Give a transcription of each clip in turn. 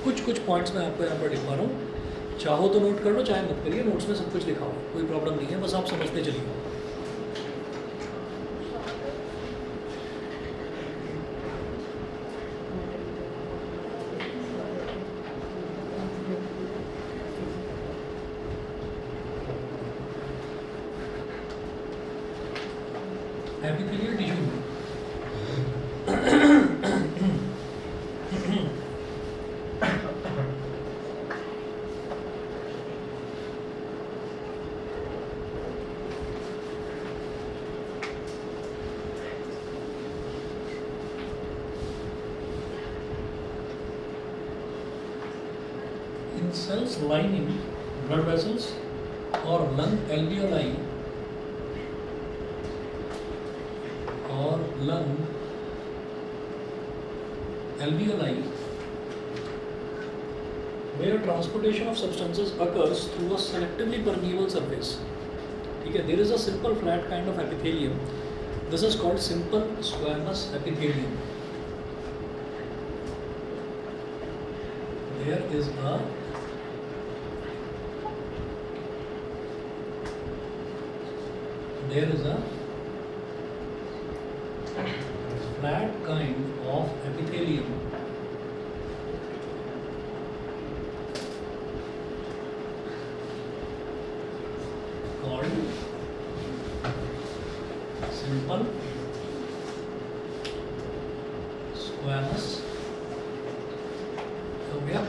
कुछ कुछ पॉइंट्स मैं आपको यहाँ पर लिखवा रहा हूँ, चाहो तो नोट कर लो, चाहे मत करिए, नोट्स में सब कुछ लिखा हुआ, कोई प्रॉब्लम नहीं है, बस आप समझते चलिए। Epithelial tissue in cells lining blood vessels or lung alveoli or lung alveoli where transportation of substances occurs through a selectively permeable surface. ठीक है, there is a simple flat kind of epithelium. This is called simple squamous epithelium. There is a flat kind of epithelium called simple squamous. हो गया,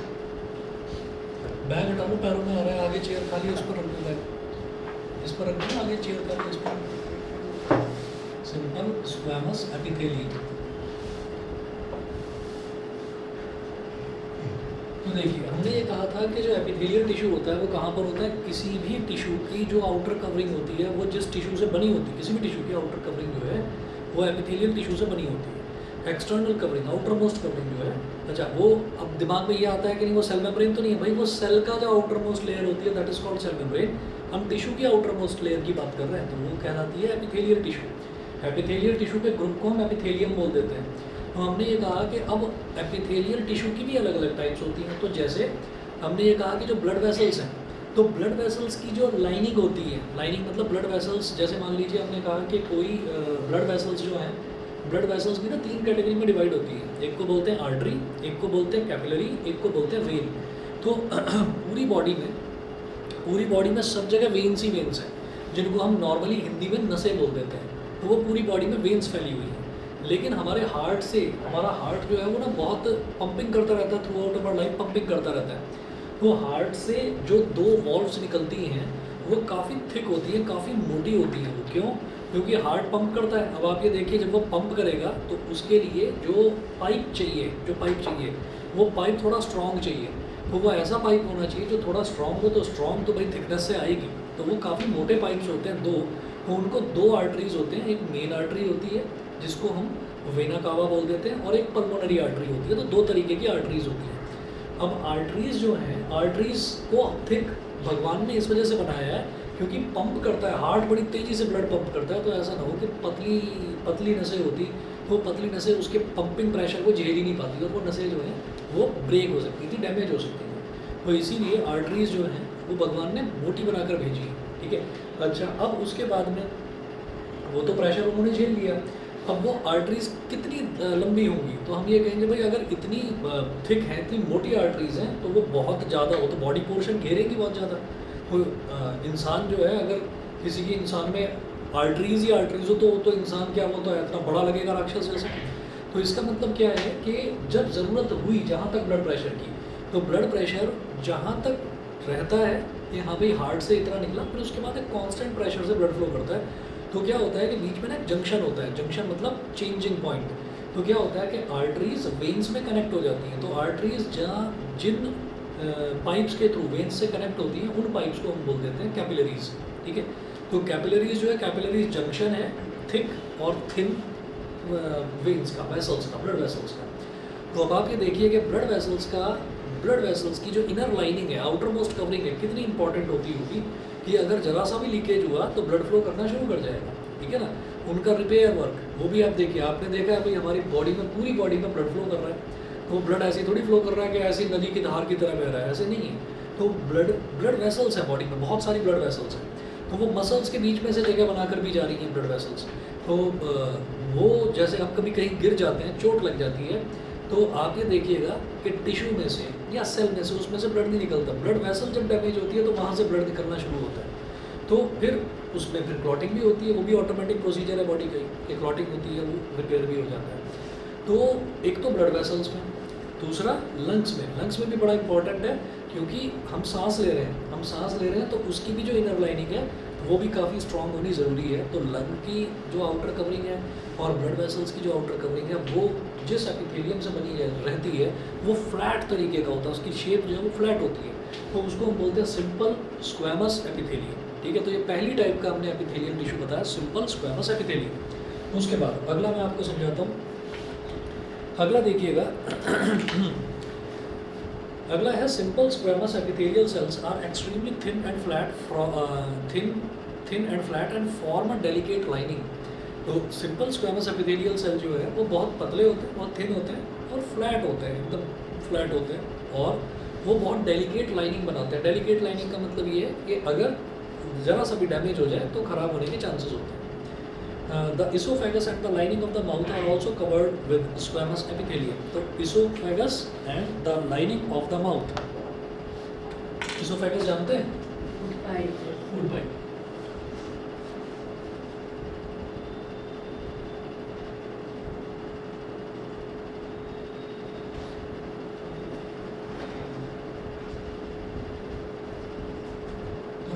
bag हटा लो, पैरों में आ रहा है, आगे चेयर खाली, उस पर रख दो बैग, इस पर रख दो, आगे चेयर खाली, इस पर। Simple squamous epithelium. तो देखिए, हमने ये कहा था कि जो एपिथेलियल टिश्यू होता है वो कहाँ पर होता है, किसी भी टिश्यू की जो आउटर कवरिंग होती है वो जिस टिश्यू से बनी होती है, किसी भी टिश्यू की आउटर कवरिंग जो है वो एपिथेलियल टिश्यू से बनी होती है। External covering, outer most covering जो है, अच्छा वो अब दिमाग में ये आता है कि नहीं वो सेल मेम्ब्रेन तो नहीं है भाई, वो सेल का जो आउटर मोस्ट लेयर होती है that is called cell membrane. हम टिश्यू की आउटर मोस्ट लेयर की बात कर रहे हैं तो वो कहलाती है एपिथेलियल टिश्यू। एपिथेलियल टिश्यू के ग्रुप को हम एपिथेलियम बोल देते हैं। तो हमने ये कहा कि अब एपिथेलियल टिश्यू की भी अलग अलग टाइप्स होती हैं। तो जैसे हमने ये कहा कि जो ब्लड वेसल्स हैं, तो ब्लड वेसल्स की जो लाइनिंग होती है, लाइनिंग मतलब ब्लड वेसल्स, जैसे मान लीजिए हमने कहा कि कोई ब्लड वेसल्स जो हैं, ब्लड वेसल्स भी ना 3 कैटेगरी में डिवाइड होती है। एक को बोलते हैं आर्टरी, एक को बोलते हैं कैपिलरी, एक को बोलते हैं वेन। तो पूरी बॉडी में सब जगह वेन्स ही वेन्स हैं, जिनको हम नॉर्मली हिंदी में नसें बोल देते हैं। तो वो पूरी बॉडी में वेन्स फैली हुई है। लेकिन हमारे हार्ट से, हमारा हार्ट जो है वो ना बहुत पंपिंग करता रहता है, through out our life pumping करता रहता है। तो हार्ट से जो 2 वॉल्व्स निकलती हैं वो काफ़ी थिक होती हैं, काफ़ी मोटी होती हैं। वो क्यों? क्योंकि हार्ट पंप करता है। अब आप ये देखिए, जब वो पंप करेगा तो उसके लिए जो पाइप चाहिए वो पाइप थोड़ा स्ट्रॉन्ग चाहिए। तो वो ऐसा पाइप होना चाहिए जो थोड़ा स्ट्रॉन्ग हो। तो स्ट्रॉन्ग तो भाई थिकनेस से आएगी, तो वो काफ़ी मोटे पाइप्स होते हैं 2। तो उनको 2 आर्टरीज होते हैं। एक मेन आर्टरी होती है जिसको हम वेना कावा बोल देते हैं, और एक पल्मोनरी आर्टरी होती है। तो 2 तरीके की आर्टरीज होती हैं। अब आर्टरीज जो हैं, आर्टरीज को थिक भगवान ने इस वजह से बनाया है क्योंकि पंप करता है, हार्ट बड़ी तेज़ी से ब्लड पंप करता है। तो ऐसा ना हो कि पतली नसें होती, तो पतली नसें उसके पंपिंग प्रेशर को झेल ही नहीं पाती और वो नसें जो हैं वो ब्रेक हो सकती थी, डैमेज हो सकती हैं। तो इसीलिए आर्टरीज जो हैं वो भगवान ने मोटी बनाकर भेजी है, ठीक है। अच्छा, अब उसके बाद में वो तो प्रेशर उन्होंने झेल लिया। अब वो आर्टरीज कितनी लंबी होंगी, तो हम ये कहेंगे भाई अगर इतनी थिक हैं, इतनी मोटी आर्टरीज हैं तो वो बहुत ज़्यादा हो, तो बॉडी पोर्शन घेरेगी बहुत ज़्यादा। कोई इंसान जो है, अगर किसी की इंसान में आर्टरीज ही आर्टरीज हो तो इंसान क्या, वो तो इतना बड़ा लगेगा राक्षस जैसे। तो इसका मतलब क्या है कि जब ज़रूरत हुई जहाँ तक ब्लड प्रेशर की, तो ब्लड प्रेशर जहाँ तक रहता है कि हाँ भाई हार्ट से इतना निकला, फिर उसके बाद एक कांस्टेंट प्रेशर से ब्लड फ्लो करता है। तो क्या होता है कि बीच में ना एक जंक्शन होता है, जंक्शन मतलब चेंजिंग पॉइंट। तो क्या होता है कि आर्टरीज वेन्स में कनेक्ट हो जाती हैं। तो आर्टरीज जहाँ जिन पाइप्स के थ्रू वेन्स से कनेक्ट होती हैं, उन पाइप्स को हम बोल देते हैं कैपिलरीज, ठीक है। तो कैपिलरीज जो है, कैपिलरीज जंक्शन है थिक और थिन वेन्स का, वेसल्स का, ब्लड वेसल्स का। तो अब आप ये देखिए कि ब्लड वेसल्स की जो इनर लाइनिंग है, आउटर मोस्ट कवरिंग है, कितनी इंपॉर्टेंट होती होगी कि अगर जरा सा भी लीकेज हुआ तो ब्लड फ्लो करना शुरू कर जाएगा, ठीक है ना। उनका रिपेयर वर्क वो भी आप देखिए, आपने देखा है भाई हमारी बॉडी में, पूरी बॉडी में ब्लड फ्लो कर रहा है। तो ब्लड ऐसे ही थोड़ी फ्लो कर रहा है कि ऐसी नदी की धार की तरह बह रहा है, ऐसे नहीं है। तो ब्लड ब्लड वेसल्स हैं बॉडी में, बहुत सारी ब्लड वेसल्स हैं, तो वो मसल्स के बीच में से जगह बनाकर भी जा रही हैं ब्लड वेसल्स। तो वो जैसे आप कभी कहीं गिर जाते हैं, चोट लग जाती है, तो आप ये देखिएगा कि टिश्यू में से या सेल में से उसमें से ब्लड नहीं निकलता। ब्लड वेसल जब डैमेज होती है तो वहाँ से ब्लड निकलना शुरू होता है, तो फिर उसमें फिर क्लॉटिंग भी होती है। वो भी ऑटोमेटिक प्रोसीजर है बॉडी का कि क्लॉटिंग होती है, वो रिपेयर भी हो जाता है। तो एक तो ब्लड वेसल्स में, दूसरा लंग्स में। लंग्स में भी बड़ा इंपॉर्टेंट है, क्योंकि हम सांस ले रहे हैं, तो उसकी भी जो इनर लाइनिंग है वो भी काफ़ी स्ट्रांग होनी ज़रूरी है। तो लंग की जो आउटर कवरिंग है और ब्लड वेसल्स की जो आउटर कवरिंग है, वो जिस एपिथेलियम से बनी रहती है वो फ्लैट तरीके का होता है, उसकी शेप जो है वो फ्लैट होती है, तो उसको हम बोलते हैं सिंपल स्क्वैमस एपिथेलियम। ठीक है, तो ये पहली टाइप का हमने एपिथेलियम टिश्यू बताया, सिंपल स्क्वैमस एपिथेलियम। उसके बाद अगला मैं आपको समझाता हूँ। अगला देखिएगा अगला है simple squamous epithelial cells are extremely thin and flat and form a delicate lining. तो सिंपल स्क्वैमस एपिथेलियल सेल जो है वो बहुत पतले होते हैं, बहुत थिन होते हैं और फ्लैट होते हैं, एकदम फ्लैट होते हैं, और वो बहुत डेलिकेट लाइनिंग बनाते हैं। डेलिकेट लाइनिंग का मतलब ये है कि अगर ज़रा सा भी डैमेज हो जाए तो ख़राब होने के चांसेस होते हैं। The esophagus and the lining of the mouth are also covered with squamous epithelium. तो esophagus and the lining of the mouth. esophagus जानते हैं? Food pipe.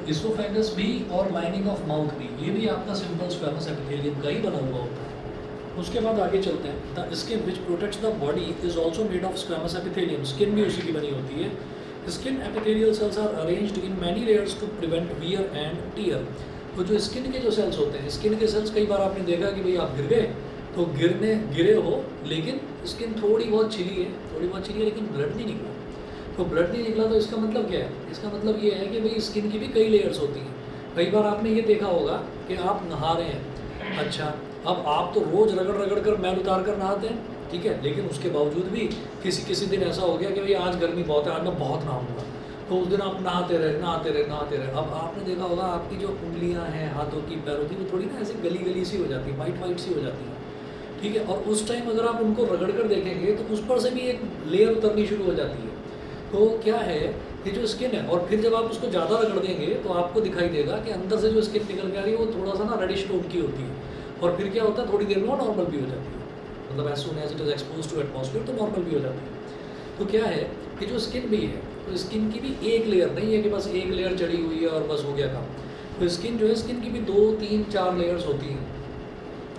इसोफेगस भी और लाइनिंग ऑफ माउथ भी, ये भी आपका सिंपल स्क्वैमस एपिथेलियम का ही बना हुआ होता है। उसके बाद आगे चलते हैं। The skin which protects the body is also made of squamous epithelium. Skin भी उसी की बनी होती है। Skin epithelial cells are arranged in many layers to prevent wear and tear. तो जो स्किन के जो सेल्स होते हैं, स्किन के सेल्स कई बार आपने देखा कि भाई आप गिर गए, तो गिरे हो लेकिन स्किन थोड़ी बहुत छिली है लेकिन ब्लड नहीं निकला। तो ब्लड नहीं निकला तो इसका मतलब क्या है? इसका मतलब ये है कि भाई स्किन की भी कई लेयर्स होती हैं। कई बार आपने ये देखा होगा कि आप नहा रहे हैं, अच्छा अब आप तो रोज़ रगड़ कर मैल उतार कर नहाते हैं, ठीक है, लेकिन उसके बावजूद भी किसी दिन ऐसा हो गया कि भाई आज गर्मी बहुत है, आज मैं बहुत नहाऊंगा, तो उस दिन आप नहाते रहे। अब आपने देखा होगा आपकी जो उंगलियां हैं हाथों की, पैरों की, वो थोड़ी ना ऐसे गली सी हो जाती है, वाइट सी हो जाती है, ठीक है। और उस टाइम अगर आप उनको रगड़ कर देखेंगे तो उस पर से भी एक लेयर उतरनी शुरू हो जाती है। तो क्या है, ये जो स्किन है, और फिर जब आप उसको ज़्यादा रगड़ देंगे तो आपको दिखाई देगा कि अंदर से जो स्किन निकल के आ रही है वो थोड़ा सा ना रेडिश टोन की होती है, और फिर क्या होता है थोड़ी देर में वो नॉर्मल भी हो जाती है, मतलब as soon as it is expose to atmosphere तो नॉर्मल भी हो जाती है। तो क्या है कि जो स्किन भी है, तो स्किन की भी एक लेयर नहीं है कि बस एक लेयर चढ़ी हुई है और बस हो गया काम। तो स्किन जो है, स्किन की भी 2, 3, 4 लेयर्स होती हैं।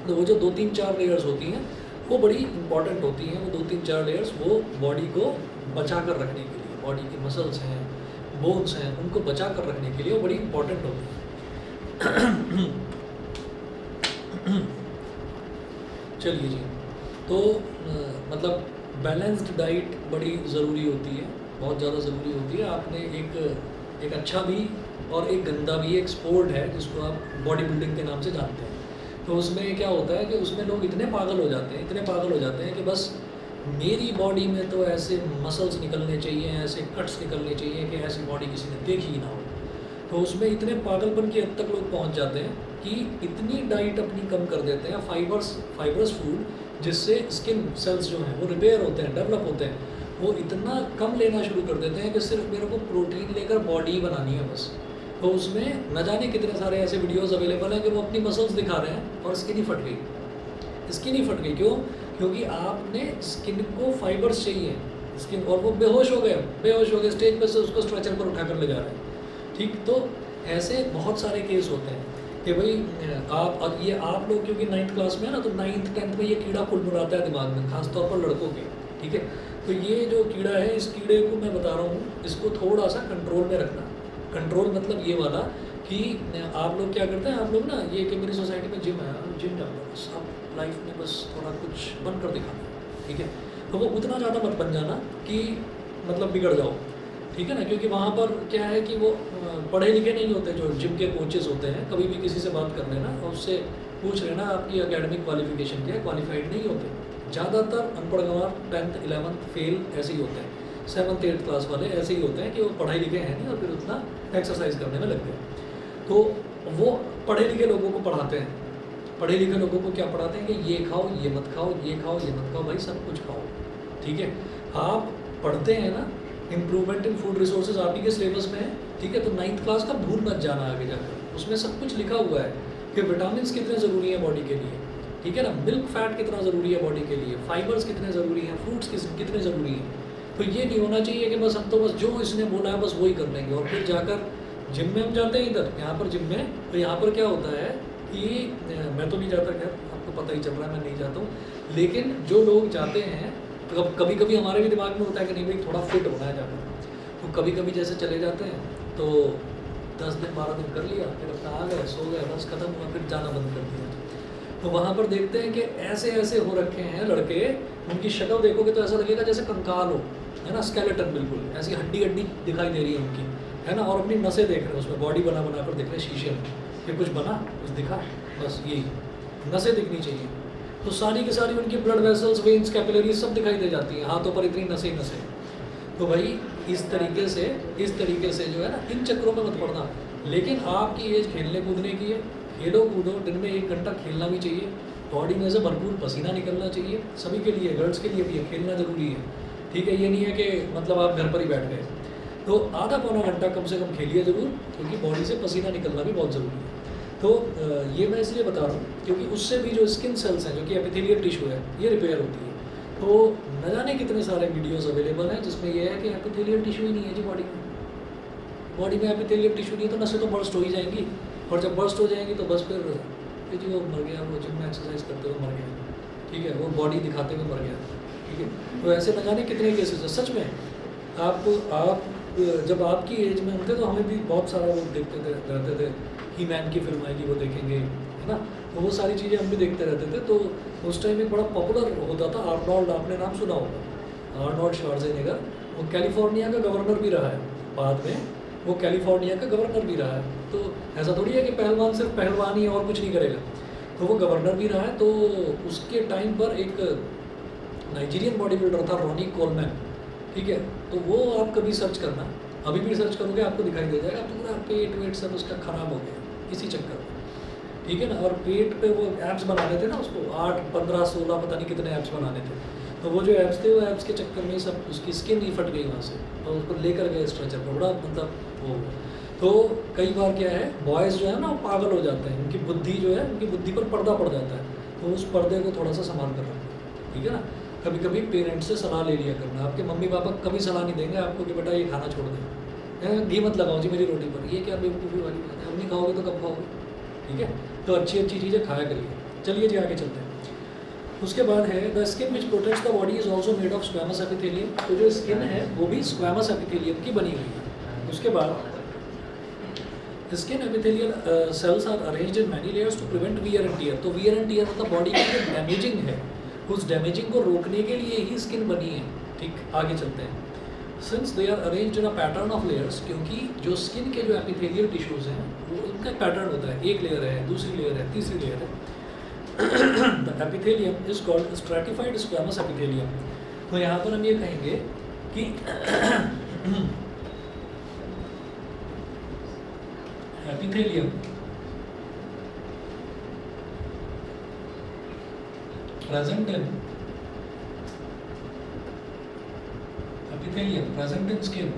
तो वो जो 2, 3, 4 लेयर्स होती हैं वो बड़ी इंपॉर्टेंट होती हैं। वो 2, 3, 4 लेयर्स वो बॉडी को बचा कर रखने के लिए, बॉडी की मसल्स हैं, बोन्स हैं, उनको बचा कर रखने के लिए वो बड़ी इंपॉर्टेंट होती है। चलिए जी, तो मतलब बैलेंस्ड डाइट बड़ी ज़रूरी होती है, बहुत ज़्यादा ज़रूरी होती है। आपने एक अच्छा भी और एक गंदा भी एक स्पोर्ट है जिसको आप बॉडी बिल्डिंग के नाम से जानते हैं। तो उसमें क्या होता है कि उसमें लोग इतने पागल हो जाते हैं कि बस मेरी बॉडी में तो ऐसे मसल्स निकलने चाहिए, ऐसे कट्स निकलने चाहिए कि ऐसी बॉडी किसी ने देखी ही ना हो। तो उसमें इतने पागलपन की हद तक लोग पहुंच जाते हैं कि इतनी डाइट अपनी कम कर देते हैं, फाइबरस फूड, जिससे स्किन सेल्स जो हैं वो रिपेयर होते हैं, डेवलप होते हैं, वो इतना कम लेना शुरू कर देते हैं कि सिर्फ मेरे को प्रोटीन लेकर बॉडी बनानी है बस। तो उसमें न जाने कितने सारे ऐसे वीडियोस अवेलेबल हैं कि वो अपनी मसल्स दिखा रहे हैं और स्किन ही फट गई। क्यों? क्योंकि आपने स्किन को फाइबर्स चाहिए, स्किन, और वो बेहोश हो गए स्टेज पर से उसको स्ट्रेचर पर उठा कर ले जा रहे हैं, ठीक। तो ऐसे बहुत सारे केस होते हैं कि भाई आप लोग क्योंकि 9th क्लास में है ना, तो 9th 10th में ये कीड़ा कुलमुलाता है दिमाग में, खासतौर पर लड़कों के, ठीक है। तो ये जो कीड़ा है, इस कीड़े को मैं बता रहा हूँ, इसको थोड़ा सा कंट्रोल में रखना। कंट्रोल मतलब ये वाला कि आप लोग क्या करते हैं, आप लोग ना, ये कि मेरी सोसाइटी में जिम है, जिम जाओ, बस आप लाइफ में बस थोड़ा कुछ बन कर दिखाना, ठीक है। तो वो उतना ज़्यादा मत बन जाना कि मतलब बिगड़ जाओ, ठीक है ना, क्योंकि वहाँ पर क्या है कि वो पढ़े लिखे नहीं होते जो जिम के कोचेज़ होते हैं। कभी भी किसी से बात कर लेना और उससे पूछ लेना आपकी एकेडमिक क्वालिफिकेशन क्या है, क्वालिफाइड नहीं होते, ज़्यादातर अनपढ़ गंवार 10th 11th फेल ऐसे ही होते हैं, 7th 8th क्लास वाले ऐसे ही होते हैं कि वो पढ़ाई लिखे हैं नहीं और फिर उतना एक्सरसाइज करने में लग गए। तो वो पढ़े लिखे लोगों को पढ़ाते हैं, पढ़े लिखे लोगों को क्या पढ़ाते हैं कि ये खाओ ये मत खाओ, ये खाओ ये मत खाओ, भाई सब कुछ खाओ, ठीक है। आप पढ़ते हैं ना इम्प्रूवमेंट इन फूड रिसोर्सेज आप ही के सिलेबस में है, ठीक है, तो 9th क्लास का भूल मत जाना आगे जाकर, उसमें सब कुछ लिखा हुआ है कि विटामिन कितने ज़रूरी हैं बॉडी के लिए, ठीक है ना, मिल्क फैट कितना ज़रूरी है बॉडी के लिए, फाइबर्स कितने ज़रूरी हैं, फ्रूट्स कितने ज़रूरी हैं। तो ये नहीं होना चाहिए कि बस हम तो बस जो इसने बोला है बस वही कर लेंगे, और फिर जाकर जिम में हम जाते हैं, इधर यहाँ पर जिम में, तो यहाँ पर क्या होता है कि मैं तो नहीं जाता, खैर आपको पता ही चल रहा है मैं नहीं जाता हूँ, लेकिन जो लोग जाते हैं तो कभी कभी हमारे भी दिमाग में होता है कि नहीं भाई थोड़ा फिट होना है जाकर, तो कभी कभी जैसे चले जाते हैं तो 10 दिन 12 दिन कर लिया, फिर अपना आ गए सो गए बस खत्म हुआ, फिर जाना बंद कर दिया। तो वहाँ पर देखते हैं कि ऐसे ऐसे हो रखे हैं लड़के, उनकी शक्ल देखोगे तो ऐसा लगेगा जैसे कंकाल हो, है ना, स्केलेटन बिल्कुल ऐसी हड्डी हड्डी दिखाई दे रही है उनकी, है ना, और अपनी नसें देख रहे हैं उसमें, बॉडी बना बना कर देख रहे हैं शीशे में कि कुछ बना कुछ दिखा, बस यही नसें दिखनी चाहिए। तो सारी की सारी उनकी ब्लड वेसल्स वेन्स कैपिलरीज सब दिखाई दे जाती हैं, हाथों पर इतनी नसें ही नसें। तो भाई इस तरीके से जो है ना, इन चक्करों में मत पड़ना। लेकिन आपकी एज खेलने कूदने की है, खेलो कूदो, दिन में 1 घंटा खेलना भी चाहिए, बॉडी में से भरपूर पसीना निकलना चाहिए, सभी के लिए, गर्ल्स के लिए भी है, खेलना ज़रूरी है, ठीक है। ये नहीं है कि मतलब आप घर पर ही बैठ गए, तो आधा पौना घंटा कम से कम खेलिए ज़रूर, क्योंकि बॉडी से पसीना निकलना भी बहुत ज़रूरी है। तो ये मैं इसलिए बता रहा हूँ क्योंकि उससे भी जो स्किन सेल्स हैं, जो कि एपिथेलियल टिश्यू है, ये रिपेयर होती है। तो न जाने कितने सारे वीडियोस अवेलेबल हैं जिसमें ये है कि एपिथेलियल टिश्यू ही नहीं है जी बॉडी में, बॉडी में एपिथेलियल टिश्यू नहीं है तो नसें तो बर्स्ट हो ही जाएंगी, और जब बर्स्ट हो जाएंगी तो बस फिर जी वो मर गया, वो जिम में एक्सरसाइज करते हुए मर गया, ठीक है, वो बॉडी दिखाते हुए मर गया, ठीक है। तो ऐसे न जाने कितने केसेस हैं सच में। आप जब आपकी एज में होते तो हमें भी बहुत सारा वो देखते रहते थे, ही मैन की फिल्म आएगी वो देखेंगे, है ना, तो वो सारी चीज़ें हम भी देखते रहते थे। तो उस टाइम एक बड़ा पॉपुलर होता था आर्नोल्ड, आपने नाम सुना होगा, आर्नोल्ड श्वार्ज़ेनेगर, वो कैलिफोर्निया का गवर्नर भी रहा है, बाद में वो कैलिफोर्निया का गवर्नर भी रहा है। तो ऐसा थोड़ी है कि पहलवान सिर्फ पहलवान ही है और कुछ नहीं करेगा, तो वो गवर्नर भी रहा है। तो उसके टाइम पर एक नाइजीरियन बॉडी बिल्डर था रॉनी कोलमैन, ठीक है, तो वो आप कभी सर्च करना, अभी भी सर्च करोगे आपको दिखाई दे जाएगा, पूरा पेट वेट सब उसका ख़राब हो गया इसी चक्कर में, ठीक है ना। और पेट पे वो एब्स बनाने थे ना उसको, 8 15 16 पता नहीं कितने एब्स बनाने थे, तो वो जो एब्स थे वो एब्स के चक्कर में ही सब उसकी स्किन ही फट गई वहाँ से, और उसको लेकर गए स्ट्रेचर पर, बड़ा मतलब वो। तो कई बार क्या है, बॉयज़ जो है ना वो पागल हो जाते हैं, उनकी बुद्धि जो है, उनकी बुद्धि पर पर्दा पड़ जाता है, तो उस पर्दे को थोड़ा सा संभाल कर रखना, ठीक है ना। कभी कभी पेरेंट्स से सलाह ले लिया करना, आपके मम्मी पापा कभी सलाह नहीं देंगे आपको कि बेटा ये खाना छोड़ दें, घी मत लगाओ जी मेरी रोटी पर, ये क्या बेवकूफ़ी वाली बात है, अब नहीं खाओगे तो कब खाओगे, ठीक है। तो अच्छी अच्छी चीज़ें खाया करिए। चलिए जी आगे चलते हैं। उसके बाद है the skin which protects the body is also made of squamous epithelium, तो जो स्किन है वो भी स्क्वैमस एपिथेलियम की बनी हुई है। उसके बाद skin epithelial cells are arranged in many layers to prevent wear and tear, तो वियर एंड टियर मतलब बॉडी की जो डैमेजिंग है, उस डैमेजिंग को रोकने के लिए ही स्किन बनी है, ठीक। आगे चलते हैं। Since they are arranged in a pattern of layers, क्योंकि जो स्किन के जो एपिथेलियल टिश्यूज़ हैं वो उनका पैटर्न होता है, एक लेयर है, दूसरी लेयर है, तीसरी लेयर है। The epithelium is called stratified squamous epithelium. तो यहाँ पर हम ये कहेंगे कि epithelium present in epithelium present in skin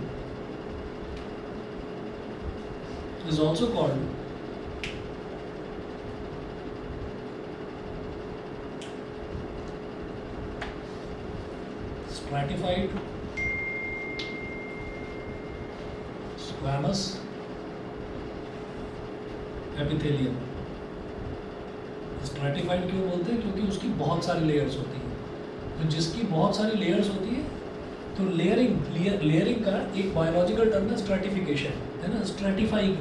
is also called stratified squamous epithelium। Stratified क्यों बोलते हैं, क्योंकि उसकी बहुत सारी लेयर्स होती हैं, तो जिसकी बहुत सारी लेयर्स होती है तो लेयरिंग का एक बायोलॉजिकल टर्म है स्ट्रैटिफिकेशन, है ना। स्ट्रैटिफाइड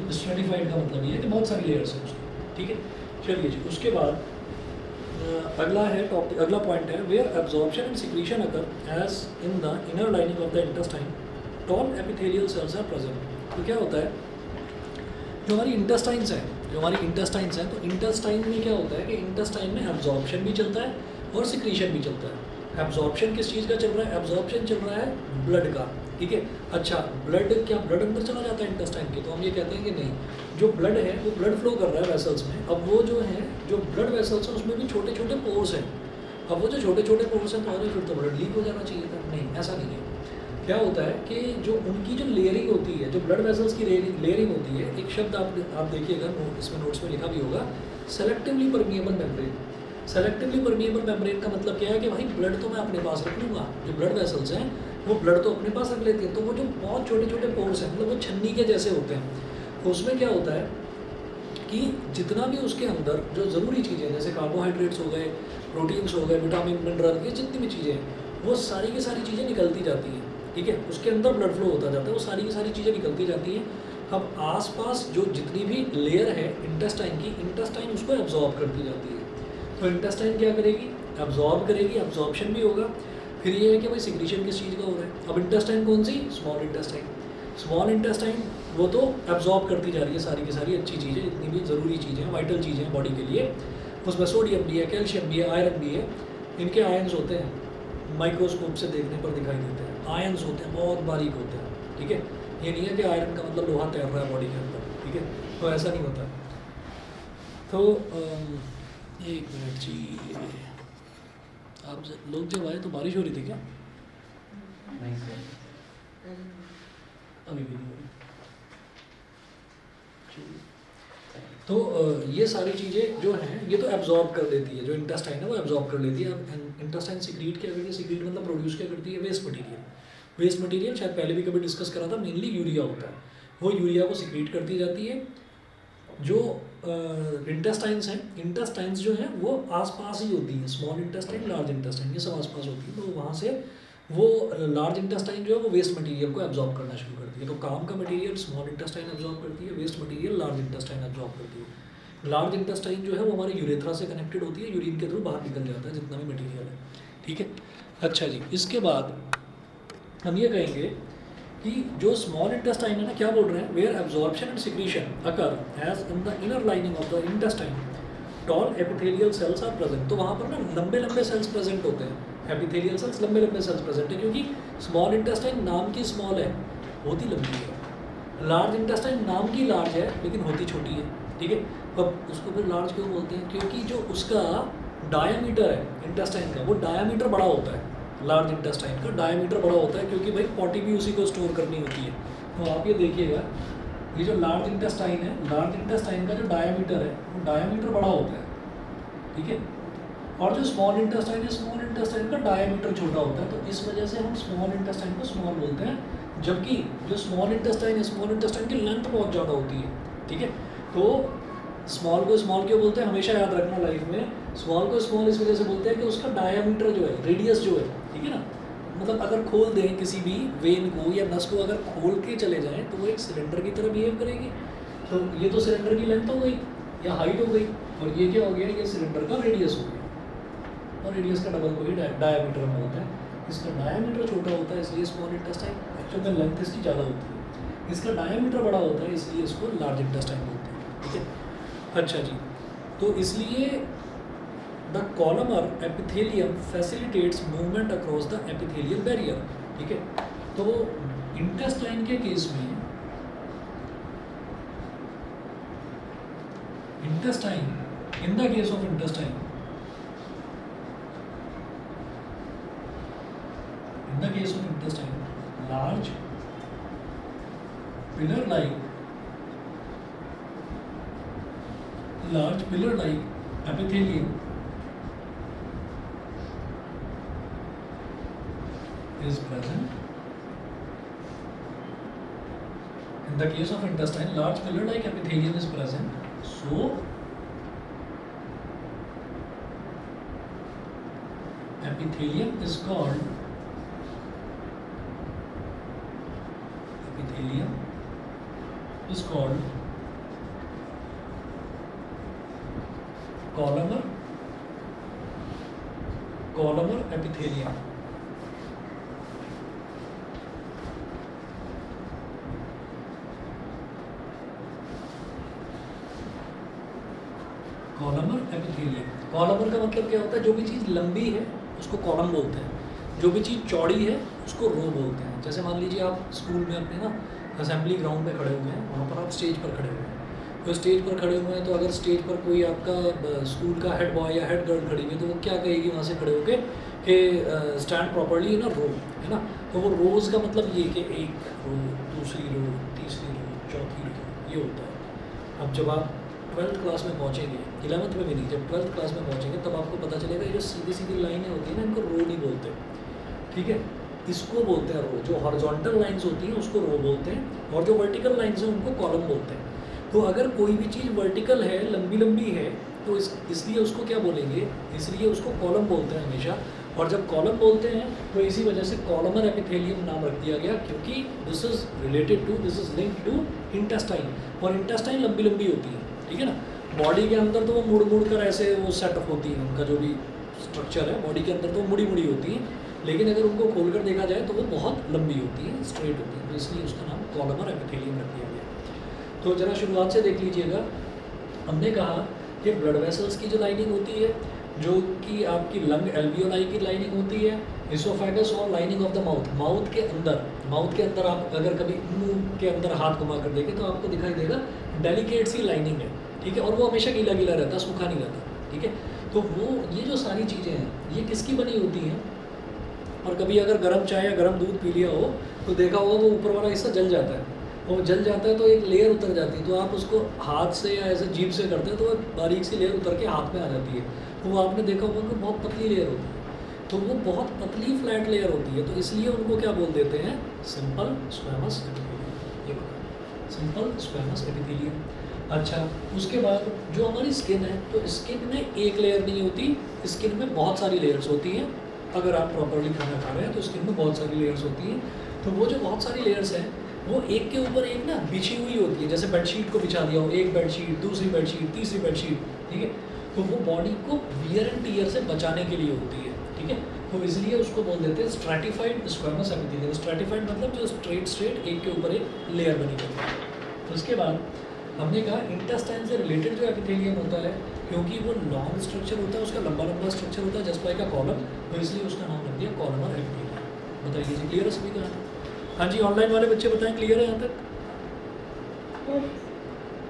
का मतलब ये है कि बहुत सारी लेयर्स हैं उसकी, ठीक है। चलिए जी, उसके बाद अगला पॉइंट है where absorption and secretion occur as in the inner lining of the intestine tall epithelial cells are present. तो क्या होता है, जो हमारी इंटेस्टाइन्स हैं, तो इंटेस्टाइन में क्या होता है कि इंटेस्टाइन में एब्जॉर्प्शन भी चलता है और सिक्रीशन भी चलता है। एब्जॉर्प्शन किस चीज़ का चल रहा है? एब्जॉर्प्शन चल रहा है ब्लड का, ठीक है। अच्छा, ब्लड, क्या ब्लड अंदर चला जाता है इंटेस्टाइन के? तो हम ये कहते हैं कि नहीं, जो ब्लड है वो ब्लड फ्लो कर रहा है वेसल्स में। अब वो जो है, जो ब्लड वेसल्स हैं उसमें भी छोटे छोटे पोर्स हैं। अब वो जो छोटे छोटे पोर्स हैं, तो अरे फिर तो ब्लड लीक हो जाना चाहिए था। नहीं, ऐसा नहीं है। क्या होता है कि जो उनकी जो लेयरिंग होती है, जो ब्लड वेसल्स की लेयरिंग होती है, एक शब्द आप देखिएगा, इसमें नोट्स में लिखा भी होगा, selectively permeable membrane. Selectively permeable membrane का मतलब क्या है कि भाई ब्लड तो मैं अपने पास रख लूँगा, जो ब्लड वेसल्स हैं वो ब्लड तो अपने पास रख लेती हैं, तो वो जो बहुत छोटे छोटे पोर्स हैं, मतलब वो छन्नी के जैसे होते हैं, उसमें क्या होता है कि जितना भी उसके अंदर जो ज़रूरी चीज़ें, जैसे कार्बोहाइड्रेट्स हो गए, प्रोटीन्स हो गए, विटामिन मिनरल, ये जितनी भी चीज़ें हैं वो सारी की सारी चीज़ें निकलती जाती हैं, ठीक है। उसके अंदर ब्लड फ्लो होता जाता है, वो सारी की सारी चीज़ें निकलती जाती हैं। अब आसपास जो जितनी भी लेयर है इंटेस्टाइन की, इंटेस्टाइन उसको एब्जॉर्ब करती जाती है। तो इंटेस्टाइन क्या करेगी? एब्जॉर्ब करेगी, एब्जॉर्प्शन भी होगा। फिर ये है कि भाई सिक्रीशन किस चीज़ का हो रहा है? अब इंटेस्टाइन कौन सी? Small intestine. स्मॉल इंटेस्टाइन वो तो एब्जॉर्ब करती जा रही है सारी की सारी अच्छी चीज़ें, जितनी भी ज़रूरी चीज़ें हैं, वाइटल चीज़ें हैं बॉडी के लिए। उसमें सोडियम भी है, कैल्शियम भी है, आयरन भी है। इनके आयन्स होते हैं, माइक्रोस्कोप से देखने पर दिखाई देते हैं। आयन्स होते हैं, बहुत बारीक होते हैं, ठीक है। ये नहीं है कि आयरन का मतलब लोहा तैर रहा है बॉडी के अंदर, ठीक है, तो ऐसा नहीं होता। तो एक मिनट जी, आप लोग जब आए तो बारिश हो रही थी क्या? नहीं सर, अभी भी नहीं हो रही। तो ये सारी चीज़ें जो हैं ये तो एब्जॉर्ब कर देती है, जो इंटेस्टाइन है वो एब्जॉर्ब कर लेती है। अब इंटेस्टाइन सिक्रीट क्या करती है? सिक्रीट मतलब प्रोड्यूस क्या करती है? Waste material. वेस्ट मटेरियल शायद पहले भी कभी डिस्कस करा था, मेनली यूरिया होता है, वो यूरिया को सिक्रीट करती जाती है। जो इंटेस्टाइन्स हैं, इंटेस्टाइन्स जो हैं वो आसपास ही होती हैं, स्मॉल इंटेस्टाइन, लार्ज इंटेस्टाइन, ये सब आसपास होती है। तो वहाँ से वो लार्ज इंटेस्टाइन जो है वो वेस्ट मटेरियल को एब्जॉर्ब करना शुरू करती है। तो काम का मटेरियल स्मॉल इंटेस्टाइन एब्जॉर्ब करती है, waste material large intestine absorb करती है। लार्ज इंटेस्टाइन जो है वो हमारे यूरेथ्रा से कनेक्टेड होती है, यूरिन के थ्रू बाहर निकल जाता है जितना भी मटेरियल है, ठीक है। अच्छा जी, इसके बाद हम ये कहेंगे कि जो स्मॉल इंटेस्टाइन है ना, क्या बोल रहे हैं? Where absorption and secretion occur as in the inner lining of the intestine, tall epithelial cells are present. तो वहाँ पर ना लंबे लंबे सेल्स प्रेजेंट होते हैं, एपिथेलियल सेल्स, लंबे लंबे सेल्स प्रेजेंट है, क्योंकि स्मॉल इंटेस्टाइन नाम की स्मॉल है, होती लंबी है। लार्ज इंटेस्टाइन नाम की लार्ज है लेकिन होती छोटी है, ठीक है। अब उसको फिर लार्ज क्यों बोलते हैं? क्योंकि जो उसका डायामीटर है इंटेस्टाइन का, वो डायामीटर बड़ा होता है। लार्ज इंटेस्टाइन का डायामीटर बड़ा होता है, क्योंकि भाई पॉटी भी उसी को स्टोर करनी होती है। तो आप ये देखिएगा, ये जो लार्ज इंटेस्टाइन है, लार्ज इंटेस्टाइन का जो डायामीटर है वो डायामीटर बड़ा होता है, ठीक है। और जो स्मॉल इंटेस्टाइन है, स्मॉल इंटेस्टाइन का डायामीटर छोटा होता है। तो इस वजह से हम स्मॉल इंटेस्टाइन को स्मॉल बोलते हैं, जबकि जो स्मॉल इंटेस्टाइन है, स्मॉल इंटेस्टाइन की लेंथ बहुत ज़्यादा होती है, ठीक है। तो स्मॉल को स्मॉल क्यों बोलते हैं? हमेशा याद रखना लाइफ में, स्मॉल को स्मॉल इस वजह से बोलते हैं कि उसका डायामीटर जो है, रेडियस जो है, ठीक है ना, मतलब अगर खोल दें किसी भी वेन को या नस को, अगर खोल के चले जाएं तो वो एक सिलेंडर की तरह बिहेव करेगी। तो ये तो सिलेंडर की लेंथ हो गई या हाइट हो गई, और ये क्या हो गया? ये सिलेंडर का रेडियस हो गया, और रेडियस का डबल को ही डायामीटर में होता है। इसका डायामीटर छोटा होता है इसलिए स्मॉल इंटेस्टाइन, एक्चुअल में लेंथ इसकी ज़्यादा होती है। इसका डायामीटर बड़ा होता है इसलिए इसको लार्ज इंटेस्टाइन बोलते हैं, ठीक है। अच्छा जी, तो इसलिए the columnar epithelium facilitates movement across the epithelial barrier, ठीक है। तो इंटेस्टाइन के केस में, intestine, in the case of intestine, in the case of intestine, large pillar like, large pillar-like epithelium is present. In the case of intestine, large pillar-like epithelium is present. So, epithelium is called columnar epithelium. Columnar epithelium. Columnar का मतलब क्या होता है, जो भी चीज़ लंबी है उसको कॉलम बोलते हैं, जो भी चीज़ चौड़ी है उसको रो बोलते हैं। जैसे मान लीजिए आप स्कूल में अपने ना असेंबली ग्राउंड में खड़े हुए हैं, वहाँ पर आप स्टेज पर खड़े हुए हैं, तो स्टेज पर खड़े हुए हैं तो अगर स्टेज पर कोई आपका स्कूल का हेड बॉय या हेड गर्ल खड़ी हुई है तो वो क्या कहेगी वहाँ से खड़े होके कि स्टैंड प्रॉपरली इन अ रो, है ना। तो वो रोज़ का मतलब ये कि एक रो, दूसरी रो, तीसरी रो, चौथी रो, ये होता है। अब जब आप 12th क्लास में पहुँचेंगे, 11th में भी नहीं, जब 12th क्लास में पहुँचेंगे तब आपको पता चलेगा ये जो सीधी सीधी लाइनें होती हैं ना, इनको रो नहीं बोलते, ठीक है। इसको बोलते हैं रो। जो हॉरिजॉन्टल लाइंस होती हैं उसको रो बोलते हैं, और जो वर्टिकल लाइंस हैं उनको कॉलम बोलते हैं। तो अगर कोई भी चीज़ वर्टिकल है, लंबी लंबी है, तो इसलिए उसको क्या बोलेंगे, इसलिए उसको कॉलम बोलते हैं हमेशा। और जब कॉलम बोलते हैं तो इसी वजह से कॉलमर एपिथेलियम नाम रख दिया गया, क्योंकि this is related to, this is linked to intestine, और इंटेस्टाइन लंबी लंबी होती है, ठीक है ना। बॉडी के अंदर तो वो मुड़ मुड़ कर ऐसे वो सेटअप होती है, उनका जो भी स्ट्रक्चर है बॉडी के अंदर तो मुड़ी मुड़ी होती है, लेकिन अगर उनको खोलकर देखा जाए तो वो बहुत लंबी होती है, स्ट्रेट होती है, तो इसलिए उसका नाम कॉलमर एपिथेलियम रख दिया गया। तो ज़रा शुरुआत से देख लीजिएगा। हमने कहा कि ब्लड वेसल्स की जो लाइनिंग होती है, जो कि आपकी लंग एल्वियोलाई की लाइनिंग होती है, इसोफेगस और lining of the mouth, mouth के अंदर आप अगर कभी मुंह के अंदर हाथ घुमा कर देखें तो आपको दिखाई देगा डेलिकेट सी लाइनिंग है, ठीक है, और वो हमेशा गीला गीला रहता है, सूखा नहीं रहता, ठीक है। तो वो ये जो सारी चीज़ें हैं ये किसकी बनी होती हैं, और कभी अगर गर्म चाय या गर्म दूध पी लिया हो तो देखा होगा वो ऊपर वाला हिस्सा जल जाता है, वो जल जाता है तो एक लेयर उतर जाती है, तो आप उसको हाथ से या ऐसे जीभ से करते हैं तो वो बारीक सी लेयर उतर के हाथ में आ जाती है, तो वो आपने देखा होगा कि बहुत पतली लेयर होती है, तो वो बहुत पतली फ्लैट लेयर होती है, तो इसलिए उनको क्या बोल देते हैं, सिंपल स्क्वैमस एपिथेलियम। ये सिंपल स्क्वैमस एपिथेलियम। अच्छा, उसके बाद जो हमारी स्किन है, तो स्किन में एक लेयर नहीं होती, स्किन में बहुत सारी लेयर्स होती हैं। अगर आप प्रॉपरली खाना खा रहे हैं तो स्किन में बहुत सारी लेयर्स होती हैं, तो वो जो बहुत सारी लेयर्स हैं वो एक के ऊपर एक ना बिछी हुई होती है, जैसे बेडशीट को बिछा दिया हो, एक बेडशीट, दूसरी बेडशीट, तीसरी बेडशीट, ठीक है। तो वो बॉडी को वियर एंड टियर से बचाने के लिए होती है, ठीक है। तो इसलिए उसको बोल देते हैं स्ट्रैटिफाइड स्क्वैमस एपिथेलियम। स्ट्रैटिफाइड मतलब जो स्ट्रेट एक के ऊपर एक लेयर बनी होती है। तो उसके बाद हमने कहा इंटेस्टाइन से रिलेटेड जो एपिथेलियम होता है, क्योंकि वो लॉन्ग स्ट्रक्चर होता है, उसका लंबा लंबा स्ट्रक्चर होता है जस्ट लाइक अ कॉलम, तो इसलिए उसका नाम रख दिया कॉलमर एपिथेलियम। बताइए जी, क्लियर है सभी का? हाँ जी, ऑनलाइन वाले बच्चे बताएं, क्लियर है यहाँ तक?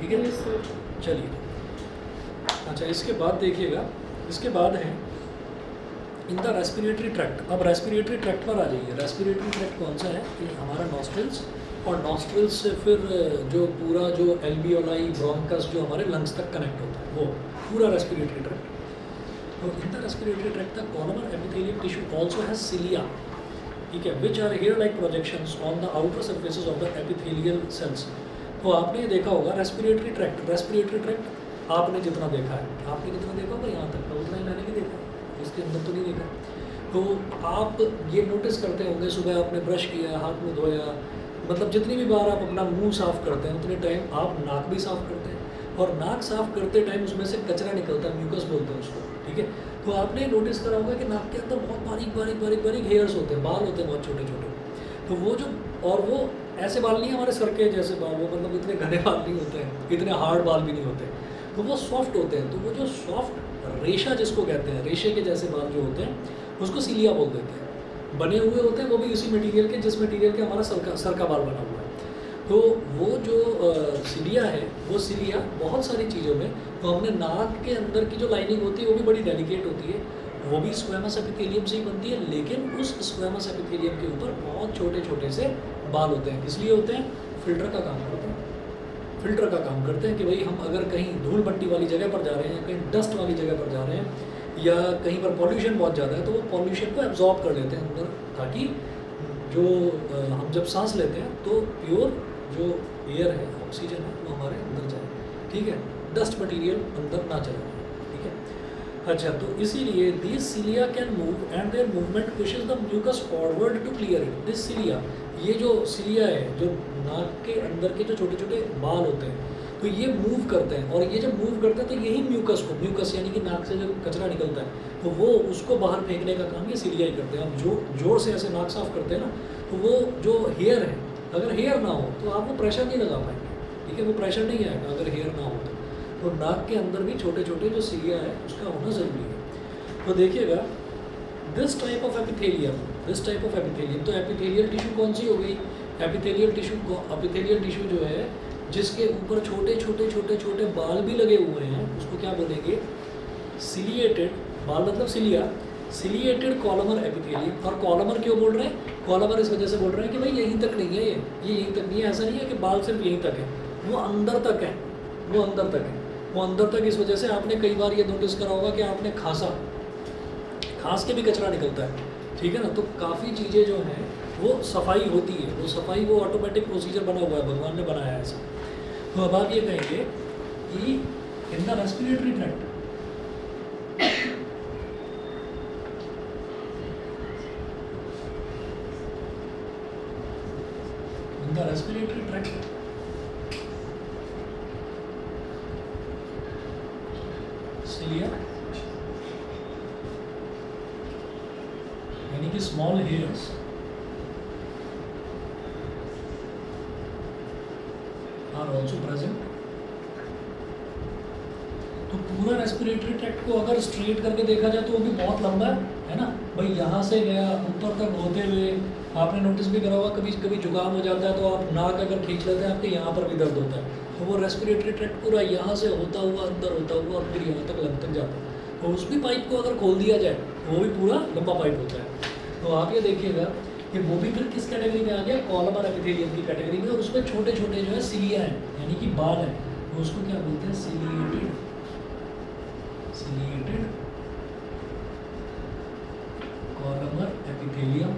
ठीक है, चलिए। अच्छा, इसके बाद देखिएगा, इसके बाद है इन द रेस्पिरेटरी ट्रैक्ट। अब रेस्पिरेटरी ट्रैक्ट पर आ जाइए। रेस्पिरेटरी ट्रैक्ट कौन सा है? कि हमारा नॉस्ट्रिल्स, और नॉस्ट्रिल्स से फिर जो पूरा जो एल्वियोलाई, ब्रोंकस जो हमारे लंग्स तक कनेक्ट होता है, वो पूरा रेस्पिरेटरी ट्रैक्ट। तो in the respiratory tract the columnar epithelium tissue also has cilia, ठीक है, which are hair like projections on the outer surfaces of the epithelial cells. तो आपने ये देखा होगा रेस्पिरेटरी ट्रैक्ट आपने जितना देखा है, आपने कितना देखा होगा यहाँ तक का, उतना ही मैंने भी देखा, इसके अंदर तो नहीं देखा। तो आप ये नोटिस करते होंगे, सुबह आपने ब्रश किया, हाथ मुँह धोया, मतलब जितनी भी बार आप अपना मुंह साफ़ करते हैं उतने टाइम आप नाक भी साफ़ करते हैं, और नाक साफ़ करते टाइम उसमें से कचरा निकलता है, म्यूकस बोलते हैं उसको, ठीक है। तो आपने नोटिस करा होगा कि नाक के अंदर बहुत बारीक हेयर्स होते हैं, बाल होते हैं बहुत छोटे छोटे। तो वो जो, और वो ऐसे बाल नहीं, हमारे सर के जैसे बाल, वो मतलब इतने घने बाल नहीं होते हैं, इतने हार्ड बाल भी नहीं होते, तो वो सॉफ्ट होते हैं। तो वो जो सॉफ्ट रेशा जिसको कहते हैं, रेशे के जैसे बाल जो होते हैं उसको सिलिया बोल देते हैं। बने हुए होते हैं वो भी उसी मटेरियल के जिस मटेरियल के हमारा सर का बाल बना हुआ है। तो वो जो सिलिया है, वो सिलिया बहुत सारी चीज़ों में, तो हमने नाक के अंदर की जो लाइनिंग होती है वो भी बड़ी डेलिकेट होती है, वो भी स्क्वैमस एपिथेलियम से ही बनती है, लेकिन उस स्क्वैमस एपिथेलियम के ऊपर बहुत छोटे छोटे से बाल होते हैं। किस लिए होते हैं? फिल्टर का काम करते हैं, फिल्टर का काम करते हैं कि भाई हम अगर कहीं धूल मट्टी वाली जगह पर जा रहे हैं, कहीं डस्ट वाली जगह पर जा रहे हैं, या कहीं पर पॉल्यूशन बहुत ज़्यादा है, तो वो पॉल्यूशन को एब्जॉर्ब कर लेते हैं अंदर, ताकि जो हम जब सांस लेते हैं तो प्योर जो एयर है, ऑक्सीजन है, वो हमारे अंदर जाए, ठीक है, डस्ट मटेरियल अंदर ना चले, ठीक है। अच्छा, तो इसीलिए this cilia can move and their movement pushes the mucus forward to clear it. This cilia, ये जो सिलिया है, जो नाक के अंदर के जो छोटे छोटे बाल होते हैं, तो ये मूव करते हैं, और ये जब मूव करते हैं तो यही म्यूकस यानी कि नाक से जो कचरा निकलता है, तो वो उसको बाहर फेंकने का काम ये सिलिया ही करते हैं। आप जो जोर से ऐसे नाक साफ करते हैं ना, तो वो जो हेयर है, अगर हेयर ना हो तो आप वो प्रेशर नहीं लगा पाएंगे, ठीक है, वो प्रेशर नहीं आएगा अगर हेयर ना हो तो नाक के अंदर भी छोटे छोटे जो सिलिया है उसका होना ज़रूरी है। तो देखिएगा दिस टाइप ऑफ एपिथेलियम तो एपिथेलियल टिश्यू कौन सी हो गई? एपिथेलियल टिश्यू जो है जिसके ऊपर छोटे छोटे छोटे छोटे बाल भी लगे हुए हैं उसको क्या बोलेंगे? सिलिएटेड, बाल मतलब सिलिएटेड कॉलमर एपिथेलियम। और कॉलमर क्यों बोल रहे हैं? कॉलमर इस वजह से बोल रहे हैं कि भाई यहीं तक नहीं है, ये यहीं तक नहीं है। ऐसा नहीं है कि बाल सिर्फ यहीं तक है, वो अंदर तक है, वो अंदर तक इस वजह से आपने कई बार ये नोटिस करा होगा कि आपने खांस के भी कचरा निकलता है, ठीक है ना। तो काफ़ी चीज़ें जो हैं वो सफाई होती है, वो ऑटोमेटिक प्रोसीजर बना हुआ है, भगवान ने बनाया है ऐसा। तो अब आप ये कहेंगे कि in the respiratory tract cilia यानी कि small hairs are also present. तो पूरा रेस्पिरेटरी ट्रैक्ट को अगर स्ट्रेट करके देखा जाए तो वो भी बहुत लंबा है ना भाई। यहाँ से गया ऊपर तक होते हुए, आपने नोटिस भी करा होगा कभी कभी जुकाम हो जाता है तो आप नाक अगर खींच लेते हैं आपके यहाँ पर भी दर्द होता है। तो वो रेस्पिरेटरी ट्रैक्ट पूरा यहाँ से होता हुआ अंदर होता हुआ और फिर यहाँ तक लग तक जाता है। तो उस भी पाइप को अगर खोल दिया जाए वो भी पूरा लंबा पाइप होता है। तो आप ये देखिएगा कि वो भी फिर किस कैटेगरी में आ गया? कॉलमर एपिथेलियम की कैटेगरी में। और उसमें छोटे छोटे जो है सिलिया हैं यानी कि बाल हैं, तो उसको क्या बोलते हैं? Ciliated columnar epithelium.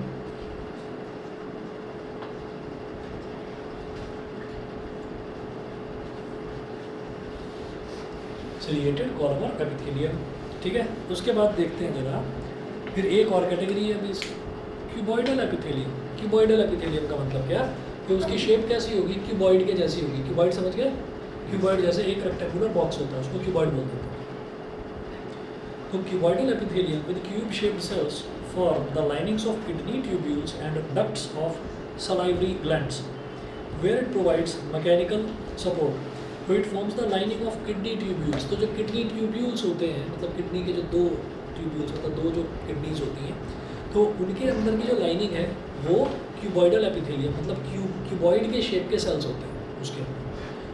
Ciliated columnar epithelium, ठीक है। उसके बाद देखते हैं जरा फिर एक और कैटेगरी है अभी क्यूबॉइडल एपिथेलियम। क्यूबॉइडल एपिथेलियम का मतलब क्या? कि उसकी शेप कैसी होगी? क्यूबॉइड के जैसी होगी। क्यूबॉइड समझ गए? क्यूबॉइड जैसे एक रेक्टेंगुलर बॉक्स होता है उसको क्यूबॉइड बोलते हैं। तो cuboidal epithelium with cube shaped cells form the linings of kidney tubules and ducts of salivary glands where it provides mechanical support. So it forms the lining of kidney tubules. तो जो kidney tubules होते हैं मतलब kidney के जो दो tubules मतलब दो जो किडनीज होती हैं तो उनके अंदर की जो लाइनिंग है वो क्यूबॉइडल एपिथेलियम मतलब क्यूबॉइड के शेप के सेल्स होते हैं उसके अंदर,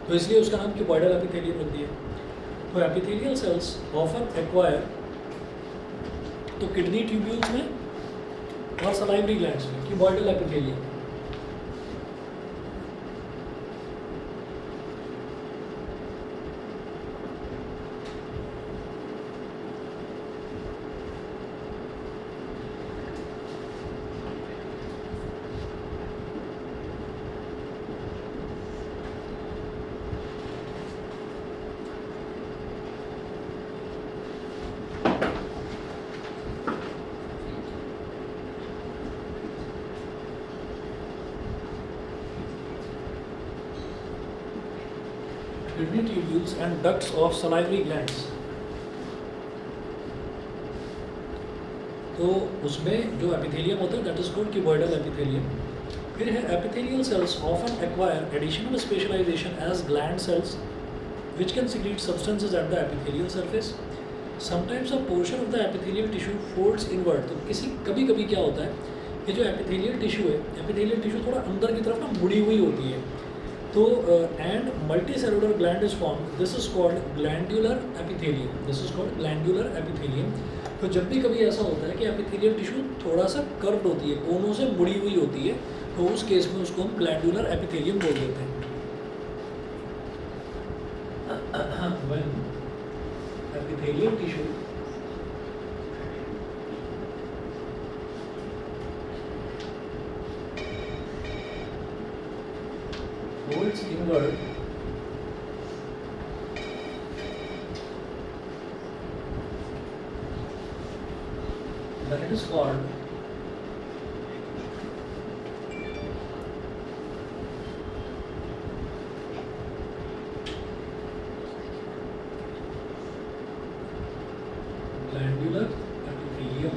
तो इसलिए उसका नाम क्यूबॉइडल एपिथेलियम रख दिया। तो एपिथेलियल सेल्स ऑफन एक्वायर तो किडनी ट्यूब्यूल्स में और सलाइवरी ग्लैंड्स में cuboidal epithelium. Kidney tubules and ducts of salivary glands। तो उसमें जो एपिथेलियम होता है that is called cuboidal epithelium. फिर है epithelial cells often acquire additional specialisation as gland cells which can secrete substances at the epithelial surface. Sometimes a portion of the epithelial tissue folds inward। तो कभी कभी क्या होता है कि जो एपिथेलियल टिश्यू थोड़ा अंदर की तरफ ना मुड़ी हुई होती है। तो and multi cellular gland is form, this is called glandular epithelium. तो जब भी कभी ऐसा होता है कि एपिथेलियल टिश्यू थोड़ा सा कर्व्ड होती है, कोनों से मुड़ी हुई होती है, तो उस केस में उसको हम ग्लैंडुलर एपिथेलियम बोल देते हैं। When epithelial tissue folds inward, then it is called glandular epithelium।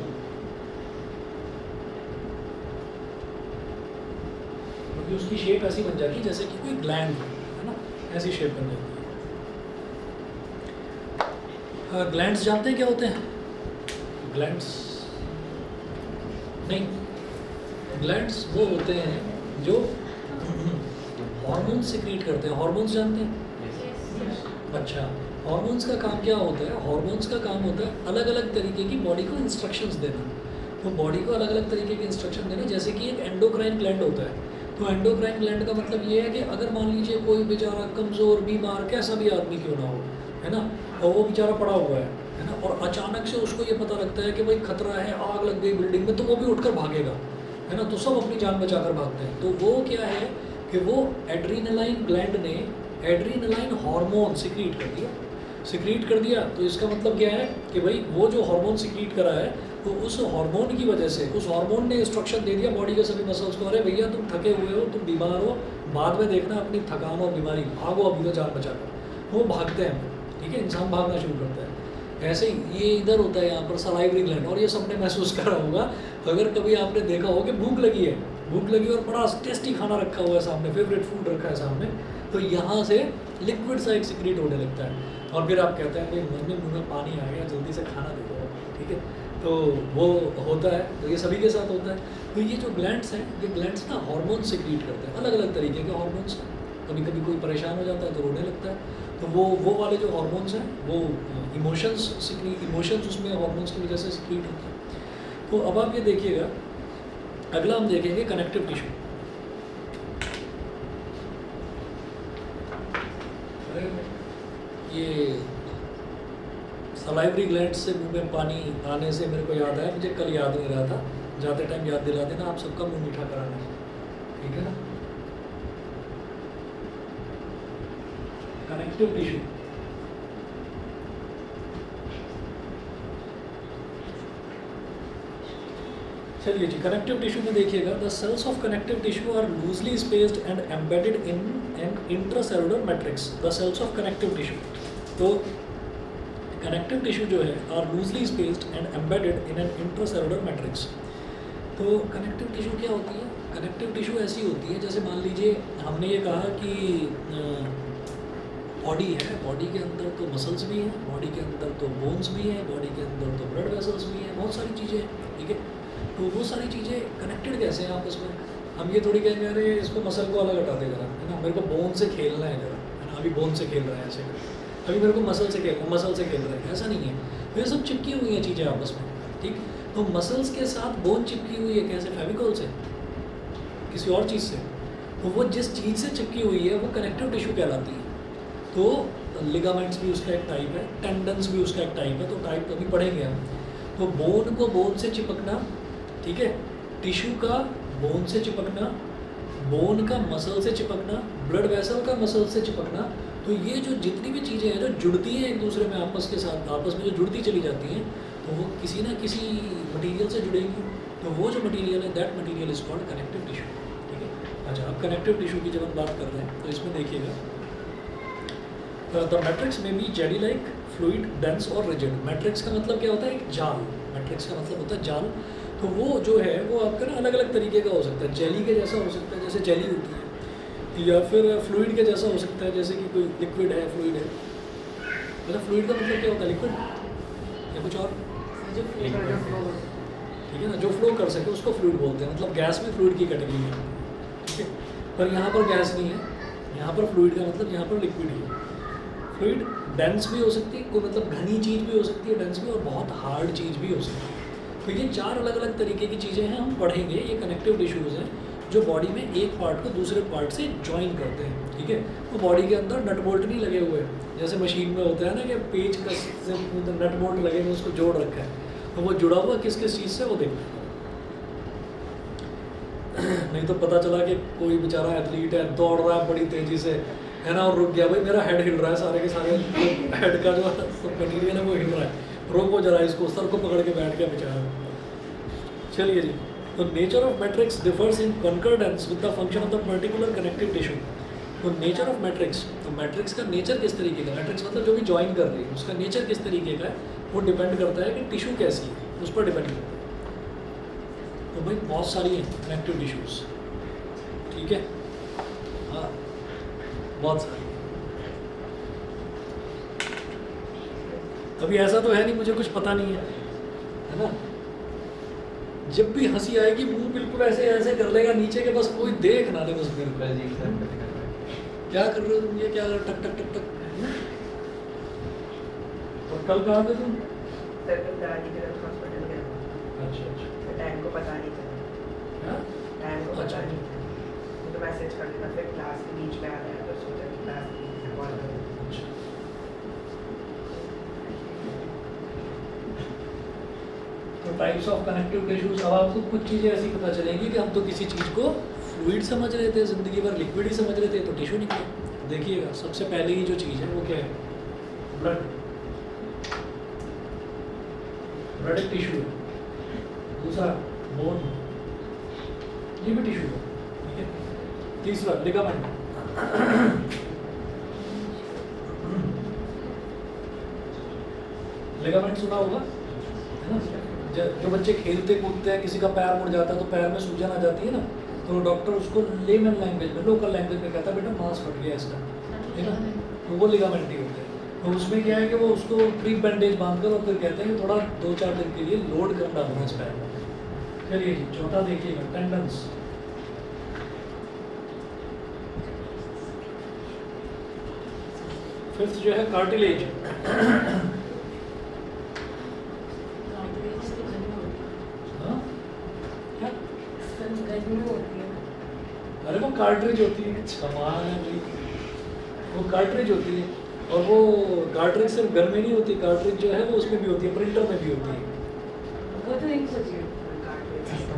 क्योंकि उसकी शेप ऐसी बन जाती है जैसे कि कोई ग्लैंड है ना, ऐसी शेप बन जाती है। ग्लैंड्स जानते हैं क्या होते हैं? ग्लैंड्स नहीं, ग्लैंड्स वो होते हैं जो हार्मोन्स सिक्रीट करते हैं। हार्मोन्स जानते हैं? अच्छा, हार्मोन्स का काम क्या होता है? हार्मोन्स का काम होता है अलग अलग तरीके की बॉडी को इंस्ट्रक्शंस देना। तो बॉडी को अलग अलग तरीके के इंस्ट्रक्शन देना, जैसे कि एक एंडोक्राइन ग्लैंड होता है। तो एंडोक्राइन ग्लैंड का मतलब ये है कि अगर मान लीजिए कोई बेचारा कमज़ोर बीमार कैसा भी आदमी क्यों ना हो, है ना, और वो बेचारा पड़ा हुआ है ना, और अचानक से उसको ये पता लगता है कि भाई खतरा है, आग लग गई बिल्डिंग में, तो वो भी उठकर भागेगा, है ना। तो सब अपनी जान बचाकर भागते हैं। तो वो क्या है कि वो एड्रीनलाइन ग्लैंड ने एड्रीनलाइन हार्मोन सिक्रीट कर दिया। तो इसका मतलब क्या है कि भाई वो जो हार्मोन सिक्रीट करा है, तो उस हार्मोन की वजह से, उस हार्मोन ने इंस्ट्रक्शन दे दिया बॉडी के सभी मसल्स को, अरे भैया तुम थके हुए हो, तुम बीमार हो, बाद में देखना अपनी थकान और बीमारी, भागो अभी तो जान बचाकर। वो भागते हैं, ठीक है, इंसान भागना शुरू करता है। ऐसे ही ये इधर होता है यहाँ पर सलाइवरी ग्लैंड, और ये सबने महसूस करा होगा अगर कभी आपने देखा हो कि भूख लगी है, भूख लगी और बड़ा टेस्टी खाना रखा हुआ है सामने, फेवरेट फूड रखा है सामने, तो यहाँ से लिक्विड सा एक सिक्रीट होने लगता है, और फिर आप कहते हैं भाई मुँह में पानी आ गया, जल्दी से खाना दे दो, ठीक है। तो वो होता है, तो ये सभी के साथ होता है। तो ये जो ग्लैंड्स हैं, ये ग्लैंड्स ना हार्मोन सिक्रीट करते हैं, अलग अलग तरीके के हार्मोन्स। कभी कभी कोई परेशान हो जाता है तो रोने लगता है, तो वो वाले जो हार्मोन्स हैं वो इमोशंस उसमें हार्मोन्स की वजह से सिक्रीट होते हैं। तो अब आप ये देखिएगा, अगला हम देखेंगे कनेक्टिव टिश्यू। ये सलाइवरी ग्लैंड से मुंह में पानी आने से मेरे को याद आया, मुझे कल याद नहीं रहा था, जाते टाइम याद दिला देना, आप सबका मुंह मीठा कराना, ठीक है ना। कनेक्टिव टिश्यू, चलिए जी, कनेक्टिव टिश्यू में देखिएगा, the cells of connective tissue are loosely spaced and embedded in an intracellular matrix. The cells of connective tissue, तो कनेक्टिव टिश्यू जो है are loosely spaced and embedded in an intracellular matrix. तो connective tissue क्या होती है? Connective tissue ऐसी होती है, जैसे मान लीजिए हमने ये कहा कि बॉडी है, बॉडी के अंदर तो मसल्स भी हैं, बॉडी के अंदर तो बोन्स भी हैं, बॉडी के अंदर तो ब्लड वेसल्स भी हैं, बहुत सारी चीज़ें हैं, ठीक है। तो वो सारी चीज़ें कनेक्टेड कैसे हैं आपस में? हम ये थोड़ी कहेंगे अरे इसको मसल को अलग हटा दे जरा, है ना, मेरे को बोन से खेलना है जरा, है ना, अभी बोन से खेल रहा है ऐसे, अभी मेरे को मसल से खेल रहा है, ऐसा नहीं है। तो ये सब चिपकी हुई हैं चीज़ें आपस में, ठीक। तो मसल्स के साथ बोन चिपकी हुई है, कैसे? फेविकोल से, किसी और चीज़ से। तो वो जिस चीज़ से चिपकी हुई है वो कनेक्टिव टिश्यू कहलाती है। तो लिगामेंट्स भी उसका एक टाइप है, टेंडन्स भी उसका एक टाइप है, तो टाइप कभी पढ़ेंगे हम। तो बोन को बोन से चिपकना, ठीक है, टिश्यू का बोन से चिपकना, बोन का मसल से चिपकना, ब्लड वेसल का मसल से चिपकना। तो ये जो जितनी भी चीज़ें हैं जो जुड़ती हैं एक दूसरे में आपस के साथ, आपस में जो जुड़ती चली जाती हैं, तो वो किसी ना किसी मटेरियल से जुड़ेंगी। तो वो जो मटेरियल है, that material is called connective tissue, ठीक है। अच्छा, अब कनेक्टिव टिश्यू की जब हम बात कर रहे हैं तो इसमें देखिएगा, द मैट्रिक्स में be jelly like, fluid, dense और रिजिड। मैट्रिक्स का मतलब क्या होता है? एक जाल। मैट्रिक्स का मतलब होता है जाल। तो वो जो है वो आपका ना अलग अलग तरीके का हो सकता है। जेली के जैसा हो सकता है, जैसे जेली होती है, या फिर फ्लूइड के जैसा हो सकता है, जैसे कि कोई लिक्विड है, फ्लूइड है। मतलब फ्लूइड का मतलब क्या होता है? लिक्विड या कुछ और, ठीक है ना, जो फ्लो कर सके उसको फ्लूइड बोलते हैं। मतलब गैस में फ्लूइड की कैटेगरी है, ठीक है। पर यहाँ पर गैस नहीं है, यहाँ पर फ्लूइड का मतलब यहाँ पर लिक्विड ही है। फ्लूइड डेंस भी हो सकती है, कोई मतलब घनी चीज़ भी हो सकती है डेंस भी, और बहुत हार्ड चीज़ भी हो सकती है। तो ये चार अलग अलग तरीके की चीज़ें हैं, हम पढ़ेंगे। ये कनेक्टिव टिश्यूज़ हैं जो बॉडी में एक पार्ट को दूसरे पार्ट से ज्वाइन करते हैं, ठीक है। तो बॉडी के अंदर नट बोल्ट नहीं लगे हुए, जैसे मशीन में होता है ना कि पेज का से नट बोल्ट लगे हुए, उसको जोड़ रखा है। तो वो जुड़ा हुआ किस किस चीज़ से, वो देखते नहीं तो पता चला कि कोई बेचारा एथलीट है, दौड़ रहा है बड़ी तेज़ी से, है ना, और रुक गया, भाई मेरा हेड हिल रहा है, सारे के सारे हेड का जो मटीरियल है वो हिल रहा है, रोको जरा इसको, सर को पकड़ के बैठ गया बेचारा। चलिए जी, तो nature of matrix differs in concordance with the function of the particular connective tissue. तो नेचर ऑफ मैट्रिक्स, तो मैट्रिक्स का नेचर किस तरीके का, मैट्रिक्स मतलब जो भी ज्वाइन कर रही है उसका नेचर किस तरीके का है, वो डिपेंड करता है कि टिश्यू कैसी है, उस पर डिपेंड करता है। तो भाई बहुत सारी हैं कनेक्टिव टिश्यूज़, ठीक है, हाँ बहुत सारी। अभी ऐसा तो है नहीं मुझे कुछ पता नहीं है ना। जब भी हंसी आएगी मुंह बिल्कुल ऐसे ऐसे कर लेगा नीचे के, बस कोई देख ना दे बस मेरे को। बस एक सर कट कर रहा है। क्या कर रहे हो तुम, ये क्या कर टक टक टक टक। और कल कहाँ थे तुम? सर कल दादी के साथ हॉस्पिटल गया था। अच्छा अच्छा। तो टाइम को पता नहीं चला, हाँ? टाइम को अच्छा। पता नहीं चला। मुझे मैसेज कर देना, फिर क्लास के बीच में आ गया तो सोचा कि क्लास के बीच में कॉल करूँ। अच्छा। तो टाइप्स ऑफ कनेक्टिव टिश्यूज, अब आपको कुछ चीज़ें ऐसी पता चलेंगी कि हम तो किसी चीज़ को फ्लूइड समझ रहे थे, ज़िंदगी भर लिक्विड ही समझ रहे थे, तो टिश्यू निकले। देखिएगा सबसे पहले ही जो चीज़ है वो क्या है? ब्लड। ब्लड एक टिश्यू है। दूसरा बोन, ये भी टिश्यू है, ठीक है। तीसरा लिगामेंट। लिगामेंट सुना होगा है ना। जो बच्चे खेलते कूदते हैं, किसी का पैर मुड़ जाता है तो पैर में सूजन आ जाती है ना, तो डॉक्टर उसको लेमन लैंग्वेज में, लोकल लैंग्वेज में कहता है बेटा मांस फट गया इसका, है ना। तो वो लिगामेंट ही होते हैं। तो उसमें क्या है कि वो उसको प्री बैंडेज बांध कर और फिर कहते हैं कि थोड़ा 2-4 दिन के लिए लोड कम डालना इस पैर में। चलिए जी, चौथा देखिएगा टेंडन्स। फिफ्थ जो है कार्टिलेज। हाँ? क्या? अरे वो कार्ट्रिज होती है, सामान है भाई, वो कार्ट्रिज होती है। और वो कार्ट्रिज सिर्फ घर में नहीं होती, कार्ट्रिज जो है वो उसमें भी होती है, प्रिंटर में भी होती है।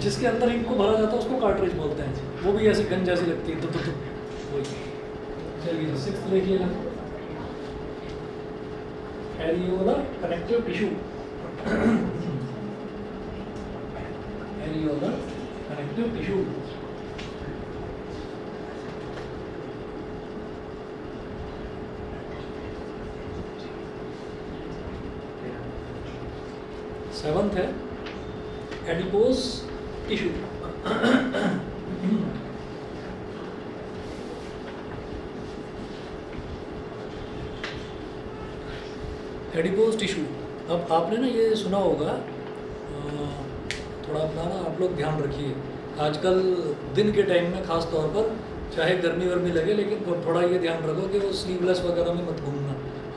जिसके अंदर इंक को भरा जाता है उसको कार्ट्रिज बोलते हैं। वो भी ऐसे गन जैसी लगती है, तो वही। चलिए सिक्स्थ देखिएगा, areolar connective tissue. Areolar connective tissue. Seventh है एडिपोज टिश्यू। Adipose tissue. अब आपने ना ये सुना होगा, थोड़ा अपना ना आप लोग ध्यान रखिए, आजकल दिन के टाइम में ख़ास तौर पर, चाहे गर्मी वर्मी लगे लेकिन थोड़ा ये ध्यान रखो कि वो स्लीवलेस वगैरह में मत घूमना।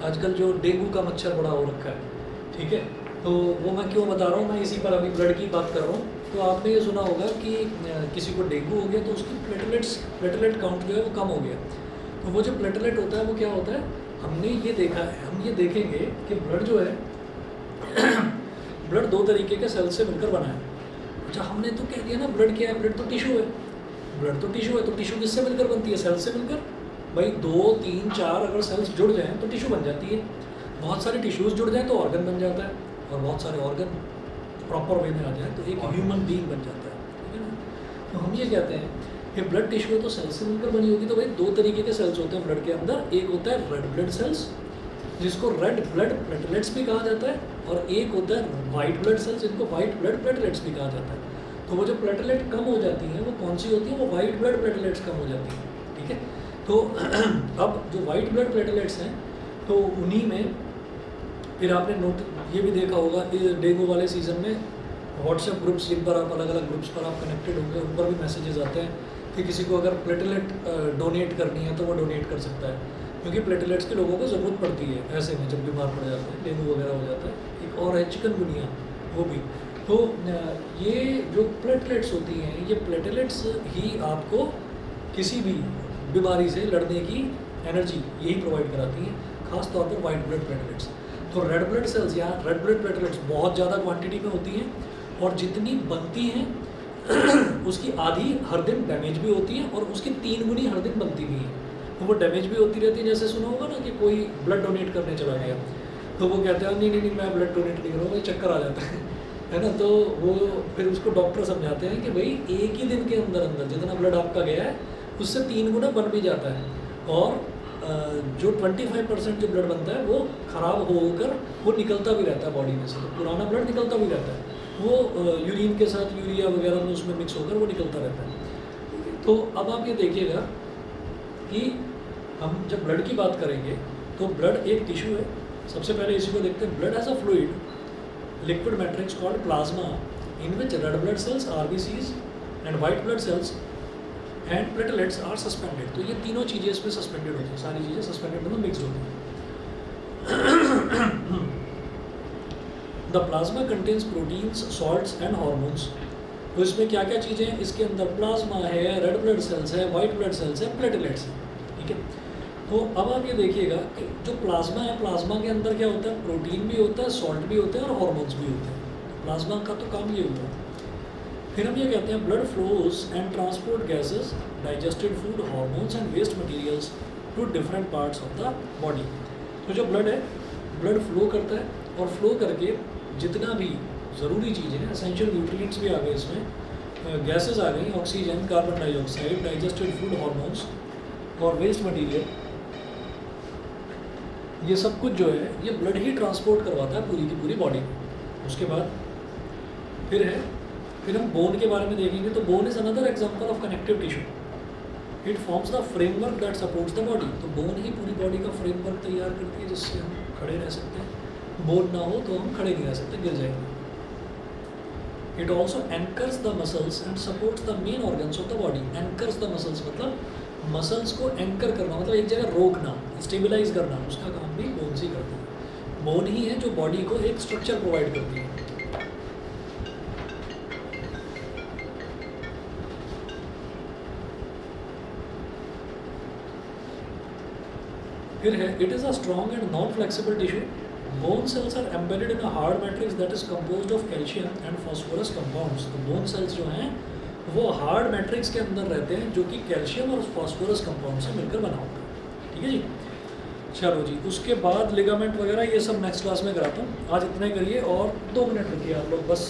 आजकल जो डेंगू का मच्छर बड़ा हो रखा है, ठीक है, तो वो मैं क्यों बता रहा हूँ, मैं इसी पर अभी ब्लड की बात कर रहा हूँ। तो आपने ये सुना होगा कि किसी को डेंगू हो गया तो उसकी प्लेटलेट काउंट जो है वो कम हो गया। तो वो जो प्लेटलेट होता है वो क्या होता है, हमने ये देखा है, हम ये देखेंगे कि ब्लड जो है ब्लड 2 तरीके के सेल से मिलकर बना है। अच्छा, हमने तो कह दिया ना ब्लड क्या है, ब्लड तो टिश्यू है। ब्लड तो टिश्यू है, तो टिश्यू किससे मिलकर बनती है? सेल से मिलकर। भाई 2, 3, 4 अगर सेल्स जुड़ जाएँ तो टिश्यू बन जाती है। बहुत सारे टिश्यूज़ जुड़ जाएँ तो ऑर्गन बन जाता है, और बहुत सारे ऑर्गन प्रॉपर वे में आ जाए तो एक ह्यूमन बीइंग बन जाता है, ठीक है ना। तो हम ये कहते हैं कि ब्लड टिश्यू तो सेल से मिलकर बनी होगी। तो भाई 2 तरीके के सेल्स होते हैं ब्लड के अंदर, एक होता है रेड ब्लड सेल्स जिसको रेड ब्लड प्लेटलेट्स भी कहा जाता है, और एक होता है वाइट ब्लड सेल्स जिनको वाइट ब्लड प्लेटलेट्स भी कहा जाता है। तो वो जो प्लेटलेट कम हो जाती हैं वो कौन सी होती है? वो वाइट ब्लड प्लेटलेट्स कम हो जाती हैं, ठीक है। तो अब जो वाइट ब्लड प्लेटलेट्स हैं तो उन्हीं में फिर आपने नोट ये भी देखा होगा कि डेंगू वाले सीज़न में व्हाट्सएप ग्रुप्स जिन पर आप अलग अलग ग्रुप्स पर आप कनेक्टेड होंगे उन पर भी मैसेजेस आते हैं कि किसी को अगर प्लेटलेट डोनेट करनी है तो वो डोनेट कर सकता है, क्योंकि प्लेटलेट्स के लोगों को ज़रूरत पड़ती है ऐसे में जब बीमार पड़ जाते हैं, डेंगू वगैरह हो जाता है। एक और है चिकनगुनिया, वो भी। तो ये जो प्लेटलेट्स होती हैं, ये प्लेटलेट्स ही आपको किसी भी बीमारी से लड़ने की एनर्जी यही प्रोवाइड कराती हैं, खास तौर पर वाइट ब्लड प्लेटलेट्स। तो रेड ब्लड सेल्स या रेड ब्लड प्लेटलेट्स बहुत ज़्यादा क्वांटिटी में होती हैं, और जितनी बनती हैं उसकी आधी हर दिन डैमेज भी होती है, और उसकी 3 गुनी हर दिन बनती भी है। तो वो डैमेज भी होती रहती है। जैसे सुना होगा ना कि कोई ब्लड डोनेट करने चला गया तो वो कहते हैं नहीं मैं ब्लड डोनेट नहीं करूँगा, मुझे चक्कर आ जाता है ना। तो वो फिर उसको डॉक्टर समझाते हैं कि भाई एक ही दिन के अंदर अंदर जितना ब्लड आपका गया है उससे 3 गुना बन भी जाता है, और जो 25% जो ब्लड बनता है वो ख़राब होकर वो निकलता भी रहता है बॉडी में से। तो पुराना ब्लड निकलता भी रहता है, वो यूरिन के साथ यूरिया वगैरह में उसमें मिक्स होकर वो निकलता रहता है। तो अब आप ये देखिएगा कि हम जब ब्लड की बात करेंगे तो ब्लड एक टिश्यू है, सबसे पहले इसी को देखते हैं. Blood has a fluid liquid matrix called plasma in which red blood cells RBCs and white blood cells and platelets are suspended. तो ये तीनों चीज़ें इसमें सस्पेंडेड होती हैं, सारी चीज़ें सस्पेंडेड मतलब मिक्सड होती हैं. The plasma contains proteins, salts and hormones. तो इसमें क्या क्या चीज़ें हैं? इसके अंदर प्लाज्मा है, रेड ब्लड सेल्स है, वाइट ब्लड सेल्स है, प्लेटलेट्स है. ठीक है. तो अब आप ये देखिएगा कि जो प्लाज्मा है, प्लाज्मा के अंदर क्या होता है? प्रोटीन भी होता है, सॉल्ट भी होते हैं और हॉर्मोन्स भी होते हैं. प्लाज्मा का तो काम ये होता है. फिर हम ये कहते हैं blood flows and transport gases, digested food, hormones and waste materials to different parts of the body. तो जो ब्लड है, ब्लड फ्लो करता है और फ्लो करके जितना भी ज़रूरी चीज़ें हैं, एसेंशियल न्यूट्रिएंट्स भी आ गए इसमें, गैसेस आ गई, oxygen, carbon dioxide, digested food, hormones और वेस्ट मटीरियल, ये सब कुछ जो है ये ब्लड ही ट्रांसपोर्ट करवाता है पूरी की पूरी बॉडी में. उसके बाद फिर हम बोन के बारे में देखेंगे. तो bone is another example of connective tissue. It forms the framework that supports the body. तो बोन ही पूरी बॉडी का फ्रेमवर्क तैयार करती है जिससे हम खड़े रह सकते हैं. बोन ना हो तो हम खड़े नहीं रह सकते, गिर जाएंगे. It also anchors the muscles and supports the main organs of the body. Anchors the muscles मतलब मसल्स को एंकर करना, मतलब एक जगह रोकना, स्टेबलाइज करना, उसका काम भी बोन से करती है. बोन ही है जो बॉडी को एक स्ट्रक्चर प्रोवाइड करती है. फिर है it is a strong and non flexible tissue. Bone cells are embedded in a hard matrix that is composed of calcium and phosphorus compounds. तो बोन सेल्स जो हैं वो हार्ड मैट्रिक्स के अंदर रहते हैं जो कि कैल्शियम और फॉस्फोरस कंपाउंड से मिलकर बना होता है. ठीक है जी. चलो जी, उसके बाद लिगामेंट वगैरह ये सब नेक्स्ट क्लास में कराता हूँ. आज इतना ही करिए और 2 मिनट रुकिए आप लोग बस.